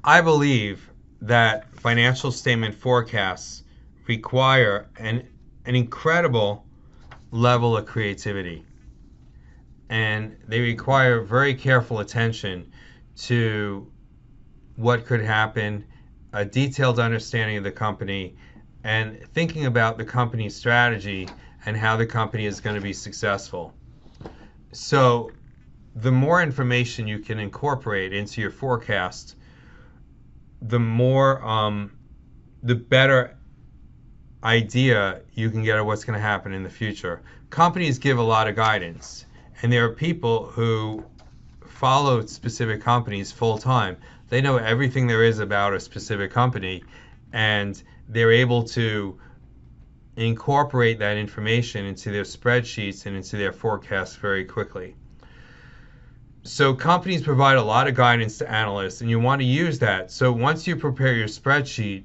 I believe that financial statement forecasts require an incredible level of creativity, and they require very careful attention to what could happen, a detailed understanding of the company, and thinking about the company's strategy and how the company is going to be successful. So, the more information you can incorporate into your forecast, the better idea you can get of what's going to happen in the future. Companies give a lot of guidance, and there are people who follow specific companies full time. They know everything there is about a specific company, and they're able to incorporate that information into their spreadsheets and into their forecasts very quickly. So companies provide a lot of guidance to analysts, and you want to use that. So once you prepare your spreadsheet,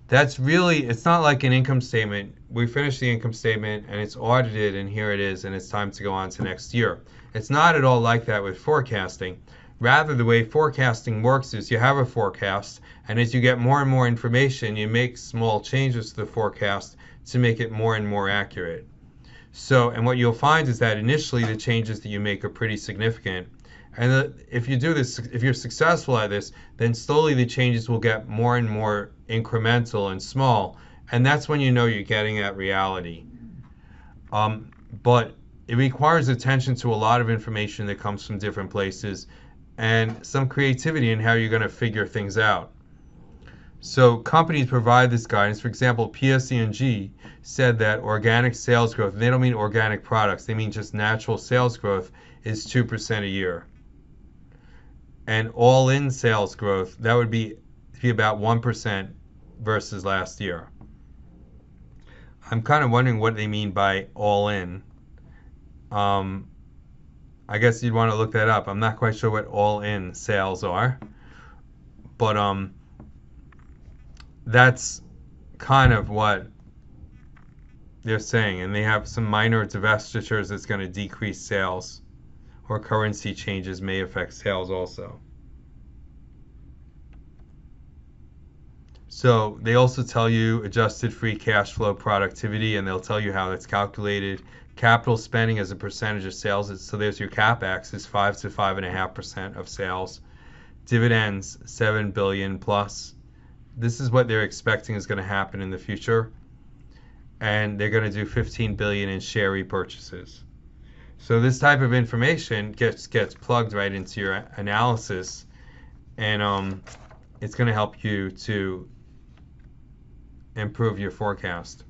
that's really, it's not like an income statement. We finish the income statement and it's audited and here it is and it's time to go on to next year. It's not at all like that with forecasting. Rather, the way forecasting works is you have a forecast, and as you get more and more information, you make small changes to the forecast to make it more and more accurate. So, and what you'll find is that initially the changes that you make are pretty significant. And if you do this, if you're successful at this, then slowly the changes will get more and more incremental and small. And that's when you know you're getting at reality. But it requires attention to a lot of information that comes from different places and some creativity in how you're going to figure things out. So companies provide this guidance. For example, PSE&G said that organic sales growth, and they don't mean organic products, they mean just natural sales growth, is 2% a year. And all-in sales growth, that would be about 1% versus last year. I'm kind of wondering what they mean by all-in. Um, I guess you'd want to look that up. I'm not quite sure what all-in sales are, but that's kind of what they're saying. And they have some minor divestitures that's going to decrease sales, or currency changes may affect sales also. So they also tell you adjusted free cash flow productivity, and they'll tell you how it's calculated. Capital spending as a percentage of sales. So there's your capex is 5 to 5.5% of sales. Dividends 7 billion plus. This is what they're expecting is going to happen in the future, and they're going to do 15 billion in share repurchases. So this type of information gets plugged right into your analysis, and it's going to help you to improve your forecast.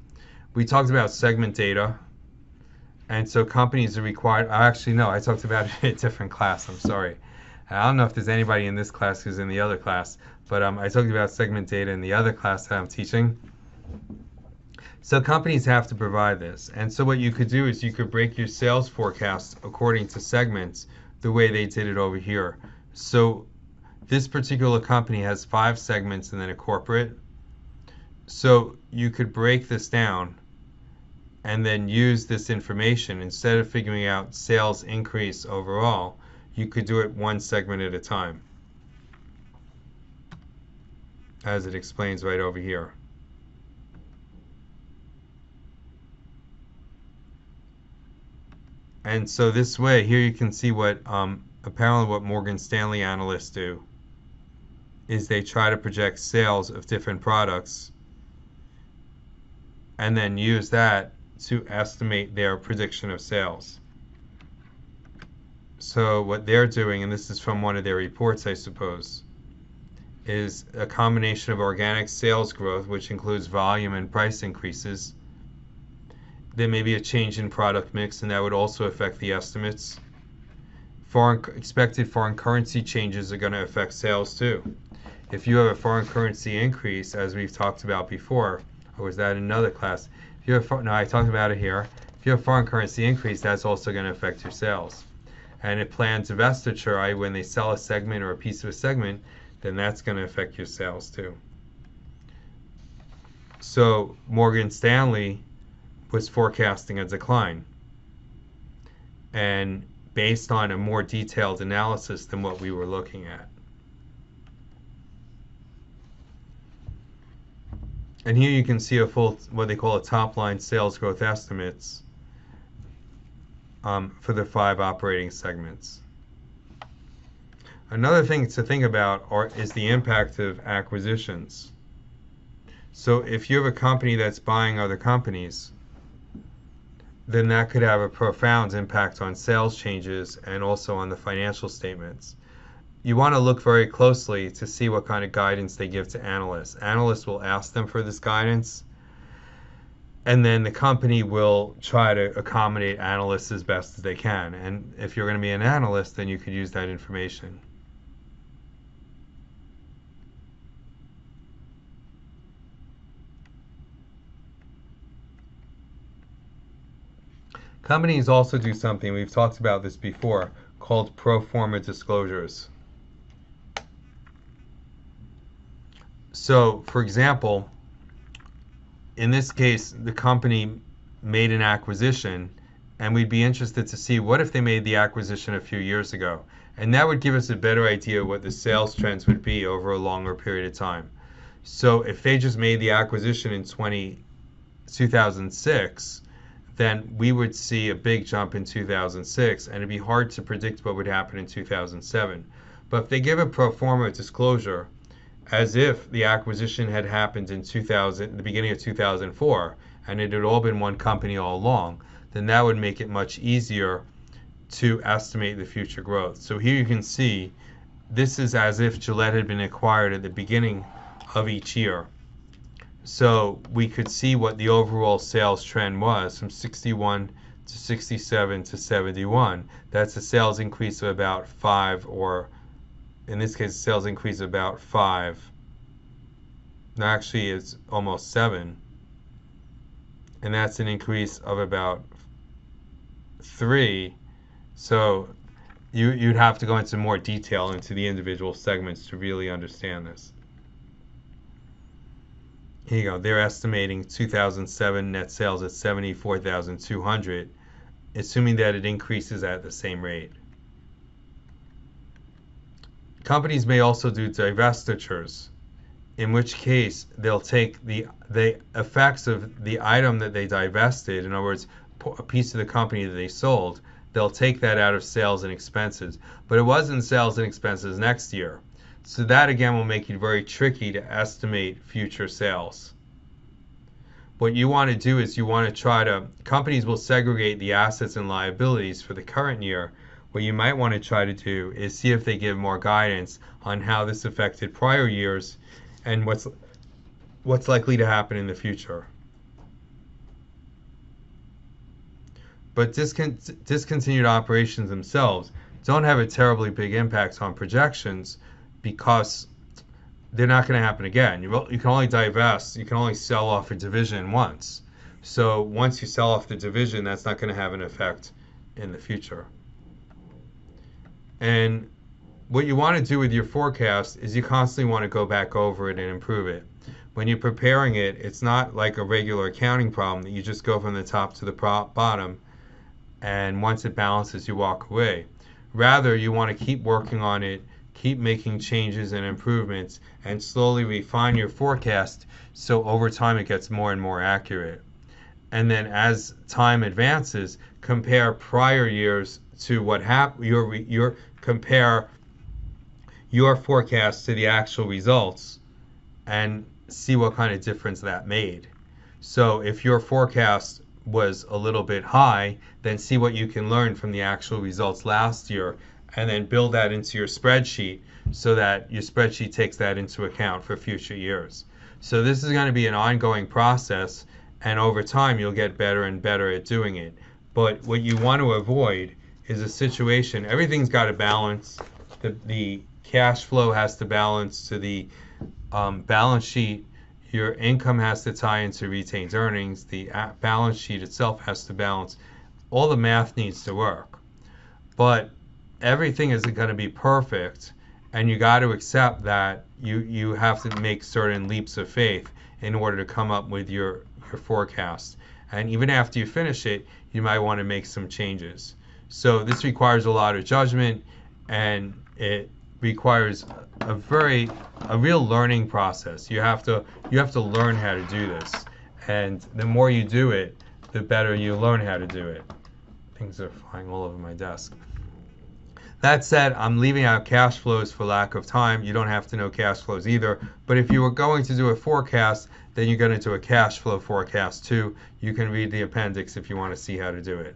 We talked about segment data, and so companies are required. Actually, no, I talked about it in a different class. I'm sorry. I don't know if there's anybody in this class who's in the other class, but I talked about segment data in the other class that I'm teaching. So companies have to provide this. And so what you could do is you could break your sales forecast according to segments the way they did it over here. So this particular company has 5 segments and then a corporate. So you could break this down and then use this information. Instead of figuring out sales increase overall, you could do it one segment at a time, as it explains right over here. And so this way, here you can see what apparently what Morgan Stanley analysts do is they try to project sales of different products and then use that to estimate their prediction of sales. So what they're doing, and this is from one of their reports, I suppose, is a combination of organic sales growth, which includes volume and price increases. There may be a change in product mix, and that would also affect the estimates. Expected foreign currency changes are going to affect sales too. If you have a foreign currency increase, as we've talked about before, or was that in another class? If you have, no, I talked about it here. If you have foreign currency increase, that's also going to affect your sales. And if planned divestiture, i.e. when they sell a segment or a piece of a segment, then that's going to affect your sales too. So Morgan Stanley was forecasting a decline, and based on a more detailed analysis than what we were looking at. And here you can see a full, what they call a top-line sales growth estimates for the 5 operating segments. Another thing to think about is the impact of acquisitions. So if you have a company that's buying other companies, then that could have a profound impact on sales changes and also on the financial statements. You want to look very closely to see what kind of guidance they give to analysts. Analysts will ask them for this guidance, and then the company will try to accommodate analysts as best as they can. And if you're going to be an analyst, then you could use that information. Companies also do something, we've talked about this before, called pro forma disclosures. So, for example, in this case, the company made an acquisition, and we'd be interested to see what if they made the acquisition a few years ago. And that would give us a better idea of what the sales trends would be over a longer period of time. So if they just made the acquisition in 2006, then we would see a big jump in 2006, and it'd be hard to predict what would happen in 2007. But if they give a pro forma disclosure, as if the acquisition had happened in the beginning of 2004, and it had all been one company all along, then that would make it much easier to estimate the future growth. So here you can see this is as if Gillette had been acquired at the beginning of each year. So we could see what the overall sales trend was from 61 to 67 to 71. That's a sales increase of about 5, or in this case, a sales increase of about 5. Actually, it's almost 7. And that's an increase of about 3. So you'd have to go into more detail into the individual segments to really understand this. Here you go. They're estimating 2007 net sales at 74,200, assuming that it increases at the same rate. Companies may also do divestitures, in which case they'll take the effects of the item that they divested, in other words, a piece of the company that they sold, they'll take that out of sales and expenses. But it wasn't sales and expenses next year. So that again will make it very tricky to estimate future sales. What you want to do is you want to companies will segregate the assets and liabilities for the current year. What you might want to try to do is see if they give more guidance on how this affected prior years and what's likely to happen in the future. But discontinued operations themselves don't have a terribly big impact on projections, because they're not going to happen again. You can only divest, you can only sell off a division once. So once you sell off the division, that's not going to have an effect in the future. And what you want to do with your forecast is you constantly want to go back over it and improve it. When you're preparing it, it's not like a regular accounting problem that you just go from the top to the bottom, and once it balances, you walk away. Rather, you want to keep working on it, keep making changes and improvements, and slowly refine your forecast so over time it gets more and more accurate. And then as time advances, compare prior years to what happened. Compare your forecast to the actual results and see what kind of difference that made. So if your forecast was a little bit high, then see what you can learn from the actual results last year, and then build that into your spreadsheet so that your spreadsheet takes that into account for future years. So this is going to be an ongoing process, and over time you'll get better and better at doing it. But what you want to avoid is a situation, everything's got to balance. The cash flow has to balance to the balance sheet. Your income has to tie into retained earnings. The balance sheet itself has to balance. All the math needs to work. But everything isn't going to be perfect, and you got to accept that you have to make certain leaps of faith in order to come up with your forecast. And even after you finish it, you might want to make some changes. So this requires a lot of judgment, and it requires a real learning process. You have to learn how to do this, and the more you do it, the better you learn how to do it. Things are flying all over my desk. That said, I'm leaving out cash flows for lack of time. You don't have to know cash flows either. But if you were going to do a forecast, then you get into a cash flow forecast too. You can read the appendix if you want to see how to do it.